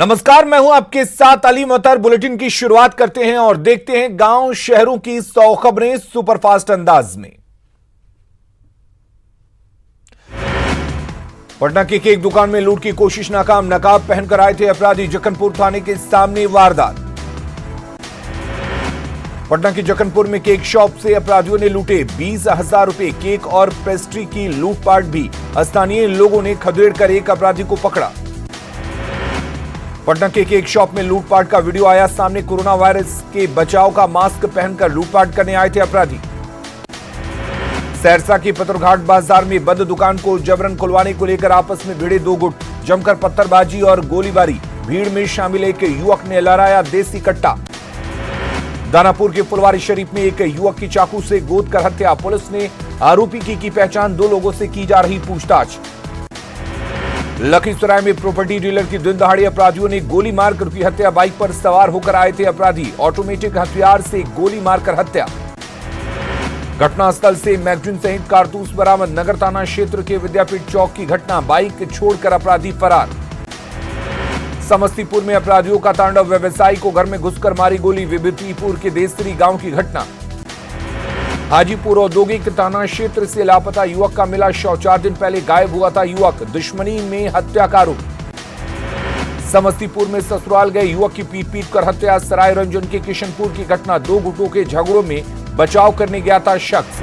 नमस्कार, मैं हूं आपके साथ अली मोहतर। बुलेटिन की शुरुआत करते हैं और देखते हैं गांव शहरों की 100 खबरें सुपरफास्ट अंदाज में। पटना की केक दुकान में लूट की कोशिश नाकाम, नकाब पहनकर आए थे अपराधी, जक्कनपुर थाने के सामने वारदात। पटना के जक्कनपुर में केक शॉप से अपराधियों ने लूटे 20,000 रुपए। केक और पेस्ट्री की लूटपाट भी। स्थानीय लोगों ने खदेड़ कर एक अपराधी को पकड़ा। पटना के केक शॉप में लूटपाट का वीडियो आया सामने। कोरोना वायरस के बचाव का मास्क पहनकर लूटपाट करने आए थे अपराधी। सहरसा की पत्थरघाट बाजार में बंद दुकान को जबरन खुलवाने को लेकर आपस में भिड़े दो गुट, जमकर पत्थरबाजी और गोलीबारी। भीड़ में शामिल एक युवक ने लहराया देसी कट्टा। दानापुर के फुलवारी शरीफ में एक युवक की चाकू से गोद कर हत्या। पुलिस ने आरोपी की पहचान, दो लोगों से की जा रही पूछताछ। लखीसराय में प्रॉपर्टी डीलर की दिन दहाड़े अपराधियों ने गोली मारकर की हत्या। बाइक पर सवार होकर आए थे अपराधी, ऑटोमेटिक हथियार से गोली मारकर हत्या। घटनास्थल से मैगजीन सहित कारतूस बरामद। नगर थाना क्षेत्र के विद्यापीठ चौक की घटना, बाइक छोड़कर अपराधी फरार। समस्तीपुर में अपराधियों का तांडव, व्यवसायी को घर में घुसकर मारी गोली। विभूतिपुर के देसरी गांव की घटना। हाजीपुर औद्योगिक थाना क्षेत्र से लापता युवक का मिला शव। 4 दिन पहले गायब हुआ था युवक, दुश्मनी में हत्या का आरोप। समस्तीपुर में ससुराल गए युवक की पीट कर हत्या। सराय रंजन के किशनपुर की घटना, 2 गुटों के झगड़ों में बचाव करने गया था शख्स।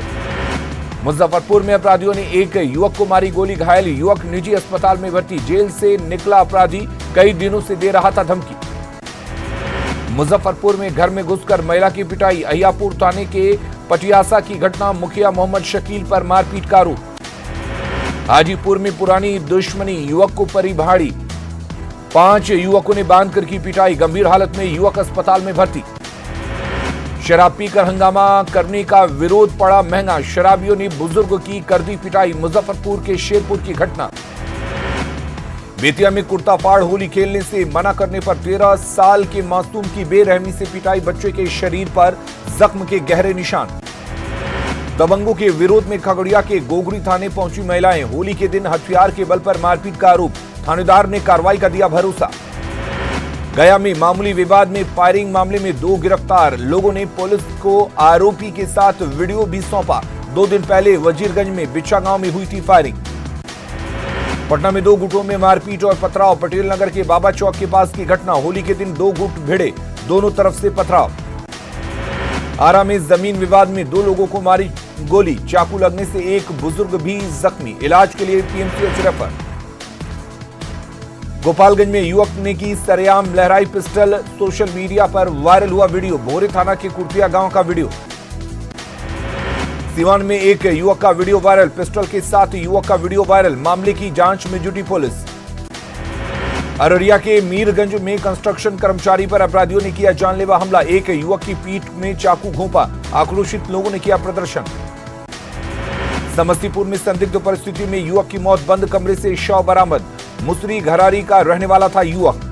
मुजफ्फरपुर में अपराधियों ने एक युवक को मारी गोली, घायल युवक निजी अस्पताल में भर्ती। जेल से निकला अपराधी, कई दिनों से दे रहा था धमकी। मुजफ्फरपुर में घर में घुसकर महिला की पिटाई। अहियापुर थाने के पटियासा की घटना, मुखिया मोहम्मद शकील पर मारपीट का आरोप। हाजीपुर में पुरानी दुश्मनी, युवक को परी भाड़ी। 5 युवकों ने बांधकर की पिटाई, गंभीर हालत में युवक अस्पताल में भर्ती। शराब पीकर हंगामा करने का विरोध पड़ा महंगा, शराबियों ने बुजुर्ग की कर दी पिटाई। मुजफ्फरपुर के शेरपुर की घटना। बेतिया में कुर्ता फाड़, होली खेलने से मना करने पर 13 साल के मासूम की बेरहमी से पिटाई। बच्चे के शरीर पर जख्म के गहरे निशान। दबंगों के विरोध में खगड़िया के गोगरी थाने पहुंची महिलाएं। होली के दिन हथियार के बल पर मारपीट का आरोप, थानेदार ने कार्रवाई का दिया भरोसा। गया में मामूली विवाद में फायरिंग मामले में 2 गिरफ्तार। लोगों ने पुलिस को आरोपी के साथ वीडियो भी सौंपा। 2 दिन पहले वजीरगंज में बिच्छा गांव में हुई थी फायरिंग। पटना में 2 गुटों में मारपीट और पथराव। पटेल नगर के बाबा चौक के पास की घटना, होली के दिन 2 गुट भिड़े, दोनों तरफ से पथराव। आरा में जमीन विवाद में 2 लोगों को मारी गोली, चाकू लगने से एक बुजुर्ग भी जख्मी, इलाज के लिए पीएमसीएच रेफर। गोपालगंज में युवक ने की सरेआम लहराई पिस्टल, सोशल मीडिया पर वायरल हुआ वीडियो। भोरे थाना के कुर्तिया गांव का वीडियो। सीवान में एक युवक का वीडियो वायरल, पिस्टल के साथ युवक का वीडियो वायरल, मामले की जांच में जुटी पुलिस। अररिया के मीरगंज में कंस्ट्रक्शन कर्मचारी पर अपराधियों ने किया जानलेवा हमला, एक युवक की पीठ में चाकू घोंपा, आक्रोशित लोगों ने किया प्रदर्शन। समस्तीपुर में संदिग्ध परिस्थिति में युवक की मौत, बंद कमरे से शव बरामद, मुसरी घरारी का रहने वाला था युवक।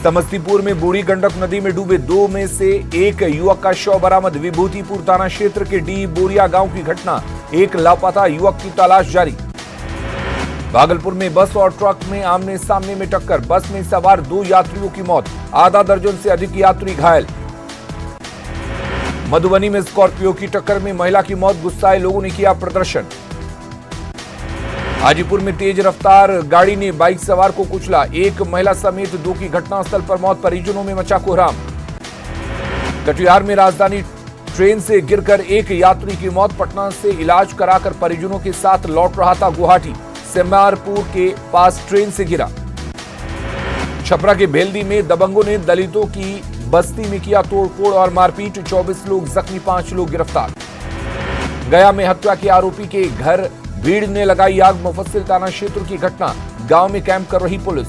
समस्तीपुर में बूढ़ी गंडक नदी में डूबे 2 में से एक युवक का शव बरामद। विभूतिपुर थाना क्षेत्र के डी बोरिया गांव की घटना, एक लापता युवक की तलाश जारी। भागलपुर में बस और ट्रक में आमने सामने में टक्कर, बस में सवार 2 यात्रियों की मौत, आधा दर्जन से अधिक यात्री घायल। मधुबनी में स्कॉर्पियो की टक्कर में महिला की मौत, गुस्साए लोगों ने किया प्रदर्शन। हाजीपुर में तेज रफ्तार गाड़ी ने बाइक सवार को कुचला, एक महिला समेत 2 की घटनास्थल पर मौत, परिजनों में मचा कोहराम। कटिहार में राजधानी ट्रेन से गिरकर एक यात्री की मौत, पटना से इलाज कराकर परिजनों के साथ लौट रहा था गुवाहाटी, सेमारपुर के पास ट्रेन से गिरा। छपरा के भेल्दी में दबंगों ने दलितों की बस्ती में किया तोड़फोड़ और मारपीट, 24 लोग जख्मी, 5 लोग गिरफ्तार। गया में हत्या के आरोपी के घर भीड़ ने लगाई आग, मुफस्सिल थाना क्षेत्र की घटना, गांव में कैंप कर रही पुलिस।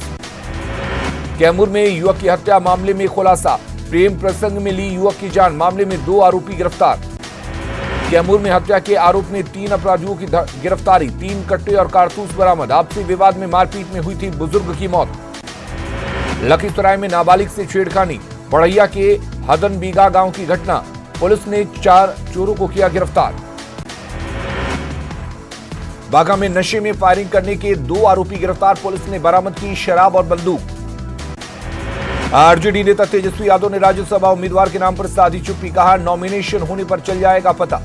कैमूर में युवक की हत्या मामले में खुलासा, प्रेम प्रसंग में ली युवक की जान, मामले में 2 आरोपी गिरफ्तार। कैमूर में हत्या के आरोप में 3 अपराधियों की गिरफ्तारी, 3 कट्टे और कारतूस बरामद। आपसी विवाद में मारपीट में हुई थी बुजुर्ग की मौत। लखीसराय में नाबालिग से छेड़खानी, बढ़ैया के हदनबीघा गांव की घटना, पुलिस ने 4 चोरों को किया गिरफ्तार। बाघा में नशे में फायरिंग करने के 2 आरोपी गिरफ्तार, पुलिस ने बरामद की शराब और बंदूक। आरजेडी नेता तेजस्वी यादव ने राज्यसभा उम्मीदवार के नाम पर साधी चुप्पी, कहा नॉमिनेशन होने पर चल जाएगा पता।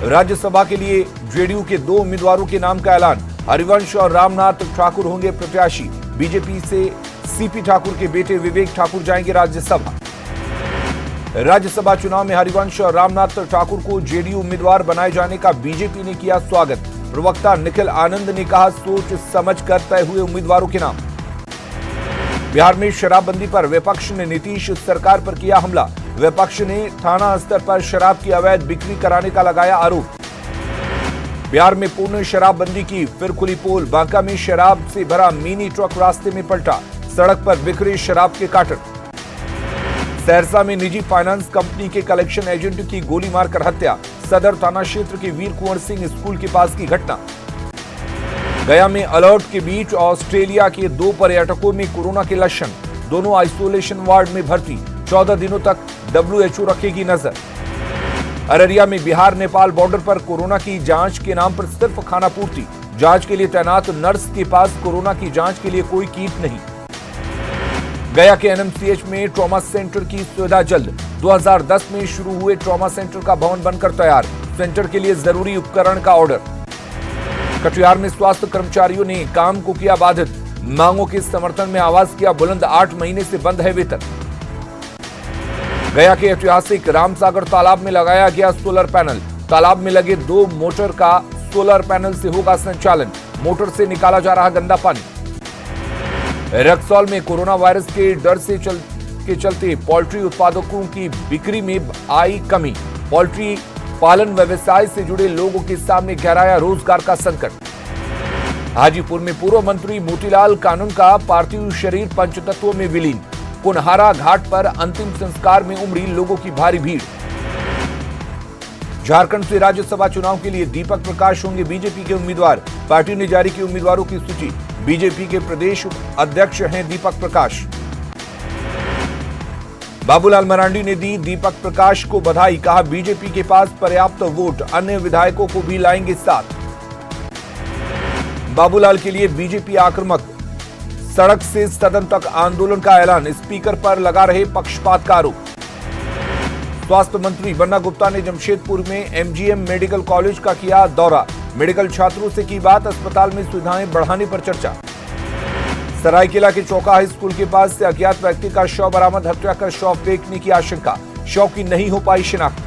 राज्यसभा के लिए जेडीयू के 2 उम्मीदवारों के नाम का ऐलान, हरिवंश और रामनाथ ठाकुर होंगे प्रत्याशी। बीजेपी से सीपी ठाकुर के बेटे विवेक ठाकुर जाएंगे राज्यसभा। राज्यसभा चुनाव में हरिवंश और रामनाथ ठाकुर को जेडीयू उम्मीदवार बनाए जाने का बीजेपी ने किया स्वागत। प्रवक्ता निखिल आनंद ने कहा, सोच समझ कर तय हुए उम्मीदवारों के नाम। बिहार में शराबबंदी पर विपक्ष ने नीतीश सरकार पर किया हमला। विपक्ष ने थाना स्तर पर शराब की अवैध बिक्री कराने का लगाया आरोप। बिहार में पूर्ण शराबबंदी की, फिर खुली पोल। बांका में शराब से भरा मिनी ट्रक रास्ते में पलटा, सड़क पर बिखरे शराब के कार्टन। सहरसा में निजी फाइनेंस कंपनी के कलेक्शन एजेंट की गोली मारकर हत्या, सदर थाना क्षेत्र के वीर कुंवर सिंह स्कूल के पास की घटना। गया में अलर्ट के बीच ऑस्ट्रेलिया के 2 पर्यटकों में कोरोना के लक्षण, दोनों आइसोलेशन वार्ड में भर्ती, 14 दिनों तक WHO रखेगी नजर। अररिया में बिहार नेपाल बॉर्डर पर कोरोना की जांच के नाम पर सिर्फ खानापूर्ति, जांच के लिए तैनात नर्स के पास कोरोना की जांच के लिए कोई किट नहीं। गया के NMCH में ट्रॉमा सेंटर की सुविधा जल्द, 2010 में शुरू हुए ट्रॉमा सेंटर का भवन बनकर तैयार, सेंटर के लिए जरूरी उपकरण का ऑर्डर। कटिहार में स्वास्थ्य कर्मचारियों ने काम को किया बाधित, मांगों के समर्थन में आवाज किया बुलंद, 8 महीने से बंद है वेतन। गया के ऐतिहासिक रामसागर तालाब में लगाया गया सोलर पैनल, तालाब में लगे 2 मोटर का सोलर पैनल से होगा संचालन, मोटर से निकाला जा रहा गंदा पानी। रक्सौल में कोरोना वायरस के डर से चलते पोल्ट्री उत्पादकों की बिक्री में आई कमी, पोल्ट्री पालन व्यवसाय से जुड़े लोगों के सामने गहराया रोजगार का संकट। हाजीपुर में पूर्व मंत्री मोतीलाल कानून का पार्थिव शरीर पंचतत्वों में विलीन, कुनहारा घाट पर अंतिम संस्कार में उमड़ी लोगों की भारी भीड़। झारखंड से राज्यसभा चुनाव के लिए दीपक प्रकाश होंगे बीजेपी के उम्मीदवार, पार्टी ने जारी की उम्मीदवारों की सूची। बीजेपी के प्रदेश अध्यक्ष हैं दीपक प्रकाश। बाबूलाल मरांडी ने दी दीपक प्रकाश को बधाई, कहा बीजेपी के पास पर्याप्त वोट, अन्य विधायकों को भी लाएंगे साथ। बाबूलाल के लिए बीजेपी आक्रामक, सड़क से सदन तक आंदोलन का ऐलान, स्पीकर पर लगा रहे पक्षपात का आरोप। स्वास्थ्य मंत्री बन्ना गुप्ता ने जमशेदपुर में MGM मेडिकल कॉलेज का किया दौरा, मेडिकल छात्रों से की बात, अस्पताल में सुविधाएं बढ़ाने पर चर्चा। सरायकेला के चौका हाई स्कूल के पास से अज्ञात व्यक्ति का शव बरामद, हत्या कर शव फेंकने की आशंका, शव की नहीं हो पाई शिनाख्त।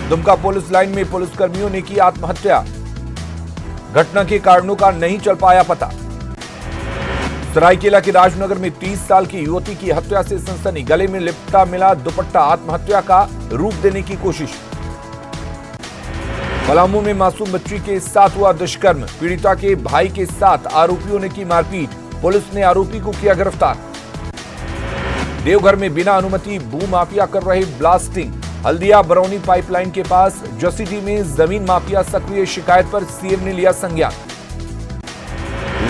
दुमका पुलिस लाइन में पुलिसकर्मियों ने की आत्महत्या, घटना के कारणों का नहीं चल पाया पता। सरायकेला के राजनगर में 30 साल की युवती की हत्या से सनसनी, गले में लिपटा मिला दुपट्टा, आत्महत्या का रूप देने की कोशिश। पलामू में मासूम बच्ची के साथ हुआ दुष्कर्म, पीड़िता के भाई के साथ आरोपियों ने की मारपीट, पुलिस ने आरोपी को किया गिरफ्तार। देवघर में बिना अनुमति भू माफिया कर रहे ब्लास्टिंग, हल्दिया बरौनी पाइपलाइन के पास जसीडीह में जमीन माफिया सक्रिय, शिकायत पर सीएम ने लिया संज्ञान।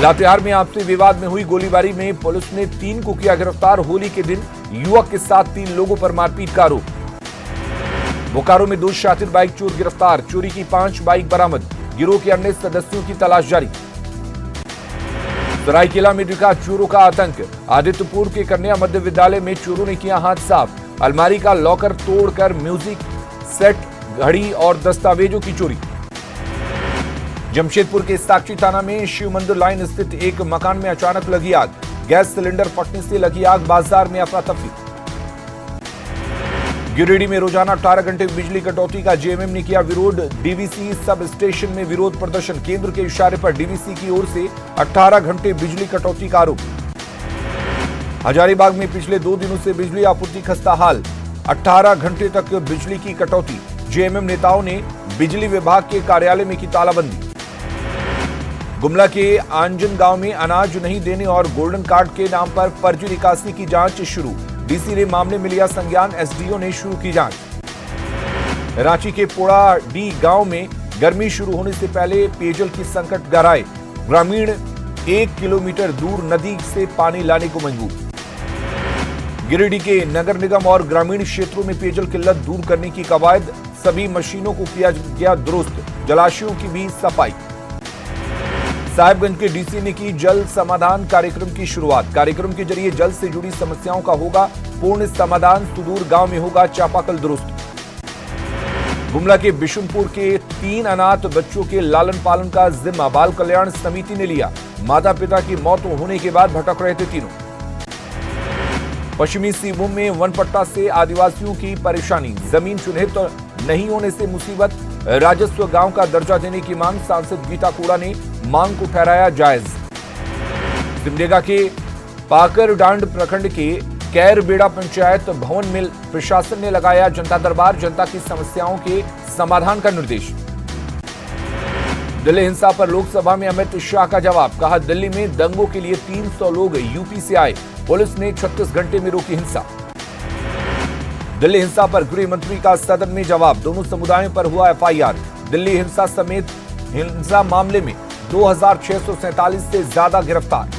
लातेहार में आपसी विवाद में हुई गोलीबारी में पुलिस ने 3 को किया गिरफ्तार, होली के दिन युवक के साथ 3 लोगों पर मारपीट का आरोप। बोकारो में 2 शातिर बाइक चोर गिरफ्तार, चोरी की 5 बाइक बरामद, गिरोह के अन्य सदस्यों की तलाश जारी। सरायकेला में दिखा चोरों का आतंक, आदित्यपुर के कन्या मध्य विद्यालय में चोरों ने किया हाथ साफ, अलमारी का लॉकर तोड़कर म्यूजिक सेट, घड़ी और दस्तावेजों की चोरी। जमशेदपुर के साक्षी थाना में शिव मंदिर लाइन स्थित एक मकान में अचानक लगी आग, गैस सिलेंडर फटने से लगी आग, बाजार में अफरा तफरी। गिरिडीह में रोजाना 18 घंटे बिजली कटौती का जेएमएम ने किया विरोध, डीवीसी सब स्टेशन में विरोध प्रदर्शन, केंद्र के इशारे पर डीवीसी की ओर से 18 घंटे बिजली कटौती का आरोप। हजारीबाग में पिछले 2 दिनों से बिजली आपूर्ति खस्ता हाल, 18 घंटे तक बिजली की कटौती, जेएमएम नेताओं ने बिजली विभाग के कार्यालय में की तालाबंदी। गुमला के आंजन गांव में अनाज नहीं देने और गोल्डन कार्ड के नाम पर फर्जी निकासी की जांच शुरू, डीसी ने मामले में लिया संज्ञान, एसडीओ ने शुरू की जांच। रांची के पोड़ाडी गांव में गर्मी शुरू होने से पहले पेयजल की संकट गहराए, ग्रामीण 1 किलोमीटर दूर नदी से पानी लाने को मजबूर। गिरिडीह के नगर निगम और ग्रामीण क्षेत्रों में पेयजल किल्लत दूर करने की कवायद, सभी मशीनों को किया गया दुरुस्त, जलाशयों की भी सफाई। साहिबगंज के डीसी ने की जल समाधान कार्यक्रम की शुरुआत। कार्यक्रम के जरिए जल से जुड़ी समस्याओं का होगा पूर्ण समाधान। सुदूर गांव में होगा चापाकल दुरुस्त। गुमला के बिशुनपुर के 3 अनाथ बच्चों के लालन पालन का जिम्मा बाल कल्याण समिति ने लिया। माता पिता की मौत होने के बाद भटक रहे थे तीनों। पश्चिमी सिंहभूम में वनपट्टा से आदिवासियों की परेशानी। जमीन चिन्हित नहीं होने से मुसीबत। राजस्व गांव का दर्जा देने की मांग। सांसद गीता कोड़ा ने मांग को ठहराया जायज। सिमडेगा के पाकरडांड प्रखंड के कैरबेड़ा पंचायत भवन में प्रशासन ने लगाया जनता दरबार। जनता की समस्याओं के समाधान का निर्देश। दिल्ली हिंसा पर लोकसभा में अमित शाह का जवाब। कहा दिल्ली में दंगों के लिए 300 लोग यूपी से आए। पुलिस ने 36 घंटे में रोकी हिंसा। दिल्ली हिंसा पर गृह मंत्री का सदन में जवाब। दोनों समुदायों पर हुआ एफआईआर। दिल्ली हिंसा समेत हिंसा मामले में 2647 से ज्यादा गिरफ्तार।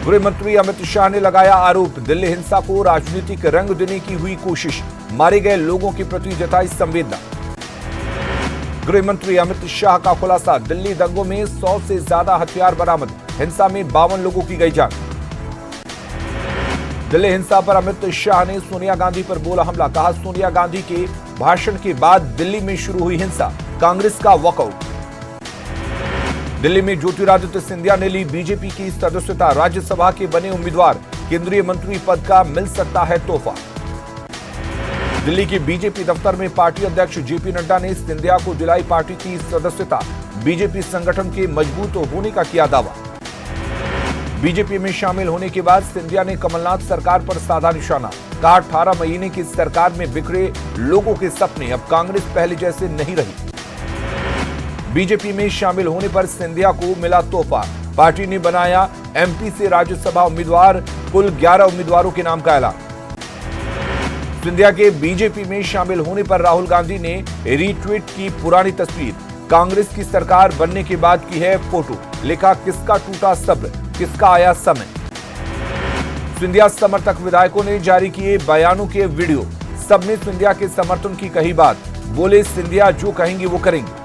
गृह मंत्री अमित शाह ने लगाया आरोप। दिल्ली हिंसा को राजनीतिक रंग देने की हुई कोशिश। मारे गए लोगों के प्रति जताई संवेदना। गृह मंत्री अमित शाह का खुलासा। दिल्ली दंगों में 100 से ज्यादा हथियार बरामद। हिंसा में 52 लोगों की गई जान। दिल्ली हिंसा पर अमित शाह ने सोनिया गांधी पर बोला हमला। कहा सोनिया गांधी के भाषण के बाद दिल्ली में शुरू हुई हिंसा। कांग्रेस का वॉकआउट। दिल्ली में ज्योतिरादित्य सिंधिया ने ली बीजेपी की सदस्यता। राज्यसभा के बने उम्मीदवार। केंद्रीय मंत्री पद का मिल सकता है तोहफा। दिल्ली के बीजेपी दफ्तर में पार्टी अध्यक्ष जेपी नड्डा ने सिंधिया को दिलाई पार्टी की सदस्यता। बीजेपी संगठन के मजबूत होने का किया दावा। बीजेपी में शामिल होने के बाद सिंधिया ने कमलनाथ सरकार पर साधा निशाना। कहा 18 महीने की सरकार में बिखरे लोगों के सपने। अब कांग्रेस पहले जैसे नहीं रही। बीजेपी में शामिल होने पर सिंधिया को मिला तोहफा। पार्टी ने बनाया एमपी से राज्यसभा उम्मीदवार। कुल 11 उम्मीदवारों के नाम का ऐलान। सिंधिया के बीजेपी में शामिल होने पर राहुल गांधी ने रीट्वीट की पुरानी तस्वीर। कांग्रेस की सरकार बनने के बाद की है फोटो। लिखा किसका टूटा सब्र, किसका आया समय। सिंधिया समर्थक विधायकों ने जारी किए बयानों के वीडियो। सबने सिंधिया के समर्थन की कही बात। बोले सिंधिया जो कहेंगे वो करेंगे।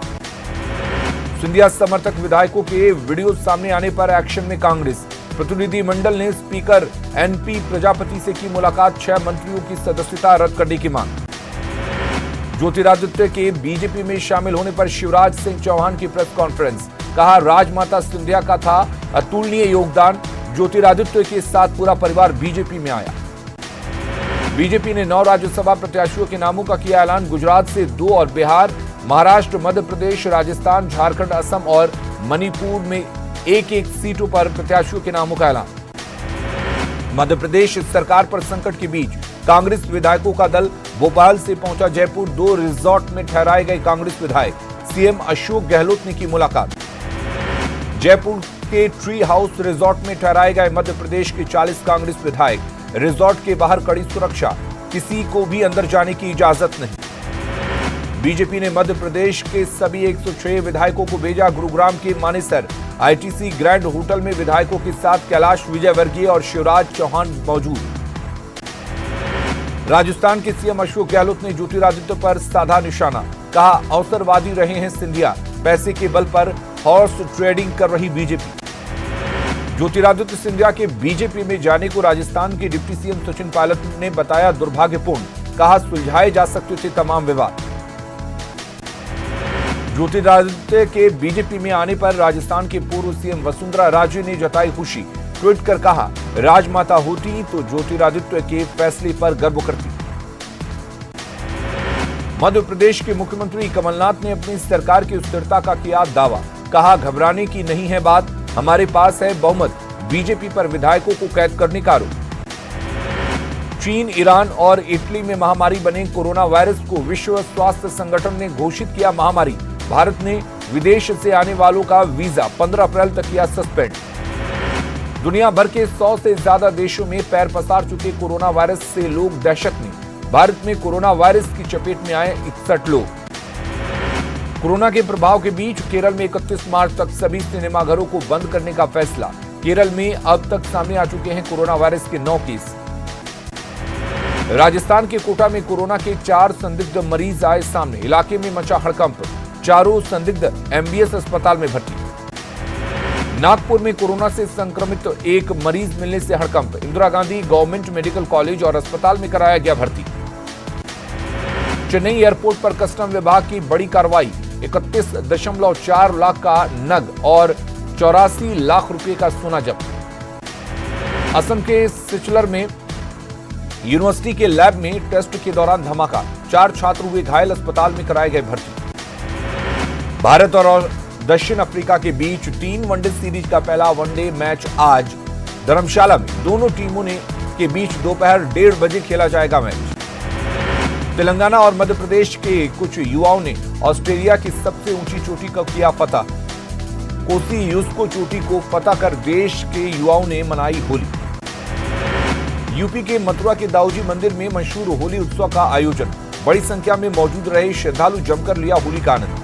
सिंधिया समर्थक विधायकों के वीडियो सामने आने पर एक्शन में कांग्रेस। प्रतिनिधिमंडल ने स्पीकर एनपी प्रजापति से की मुलाकात। 6 मंत्रियों की सदस्यता रद्द करने की मांग। ज्योतिरादित्य के बीजेपी में शामिल होने पर शिवराज सिंह चौहान की प्रेस कॉन्फ्रेंस। कहा राजमाता सिंधिया का था अतुलनीय योगदान। ज्योतिरादित्य के साथ पूरा परिवार बीजेपी में आया। बीजेपी ने 9 राज्यसभा प्रत्याशियों के नामों का किया ऐलान। गुजरात से 2 और बिहार, महाराष्ट्र, मध्य प्रदेश, राजस्थान, झारखंड, असम और मणिपुर में 1-1 सीटों पर प्रत्याशियों के नामों का ऐलान। मध्य प्रदेश सरकार पर संकट के बीच कांग्रेस विधायकों का दल भोपाल से पहुंचा जयपुर। 2 रिजॉर्ट में ठहराए गए कांग्रेस विधायक। सीएम अशोक गहलोत ने की मुलाकात। जयपुर के ट्री हाउस रिजॉर्ट में ठहराए गए मध्य प्रदेश के 40 कांग्रेस विधायक। रिजॉर्ट के बाहर कड़ी सुरक्षा। किसी को भी अंदर जाने की इजाजत नहीं। बीजेपी ने मध्य प्रदेश के सभी 106 विधायकों को भेजा गुरुग्राम के मानेसर। आईटीसी ग्रैंड होटल में विधायकों के साथ कैलाश विजयवर्गीय और शिवराज चौहान मौजूद। राजस्थान के सीएम अशोक गहलोत ने ज्योतिरादित्य पर साधा निशाना। कहा अवसरवादी रहे हैं सिंधिया। पैसे के बल पर हॉर्स ट्रेडिंग कर रही बीजेपी। ज्योतिरादित्य सिंधिया के बीजेपी में जाने को राजस्थान के डिप्टी सीएम सचिन पायलट ने बताया दुर्भाग्यपूर्ण। कहा सुलझाए जा सकते थे तमाम विवाद। ज्योतिरादित्य के बीजेपी में आने पर राजस्थान के पूर्व सीएम वसुंधरा राजे ने जताई खुशी। ट्वीट कर कहा राजमाता होती तो ज्योतिरादित्य के फैसले पर गर्व करती। मध्य प्रदेश के मुख्यमंत्री कमलनाथ ने अपनी सरकार की स्थिरता का किया दावा। कहा घबराने की नहीं है बात। हमारे पास है बहुमत। बीजेपी पर विधायकों को कैद करने का आरोप। चीन, ईरान और इटली में महामारी बने कोरोना वायरस को विश्व स्वास्थ्य संगठन ने घोषित किया महामारी। भारत ने विदेश से आने वालों का वीजा 15 अप्रैल तक किया सस्पेंड। दुनिया भर के 100 से ज्यादा देशों में पैर पसार चुके कोरोना वायरस से लोग दहशत में। भारत में कोरोना वायरस की चपेट में आए 61 लोग। कोरोना के प्रभाव के बीच केरल में 31 मार्च तक सभी सिनेमाघरों को बंद करने का फैसला। केरल में अब तक सामने आ चुके हैं कोरोना वायरस के 9 केस। राजस्थान के कोटा में कोरोना के 4 संदिग्ध मरीज आए सामने। इलाके में मचा हड़कंप। चारों संदिग्ध एमबीएस अस्पताल में भर्ती। नागपुर में कोरोना से संक्रमित एक मरीज मिलने से हड़कंप। Indira Gandhi government medical college और अस्पताल में कराया गया भर्ती। चेन्नई एयरपोर्ट पर कस्टम विभाग की बड़ी कार्रवाई। 31.4 लाख का नग और 84 लाख रुपए का सोना जब्त। असम के सिचलर में यूनिवर्सिटी के लैब में टेस्ट के दौरान धमाका। 4 छात्र हुए घायल, अस्पताल में कराए गए भर्ती। भारत और दक्षिण अफ्रीका के बीच 3 वनडे सीरीज का पहला वनडे मैच आज धर्मशाला में दोनों टीमों के बीच दोपहर 1:30 बजे खेला जाएगा मैच। तेलंगाना और मध्य प्रदेश के कुछ युवाओं ने ऑस्ट्रेलिया की सबसे ऊंची चोटी को किया फतह। कोसी यूस्को चोटी को फतह कर देश के युवाओं ने मनाई होली। यूपी के मथुरा के दाऊजी मंदिर में मशहूर होली उत्सव का आयोजन। बड़ी संख्या में मौजूद रहे श्रद्धालु जमकर लिया होली का आनंद।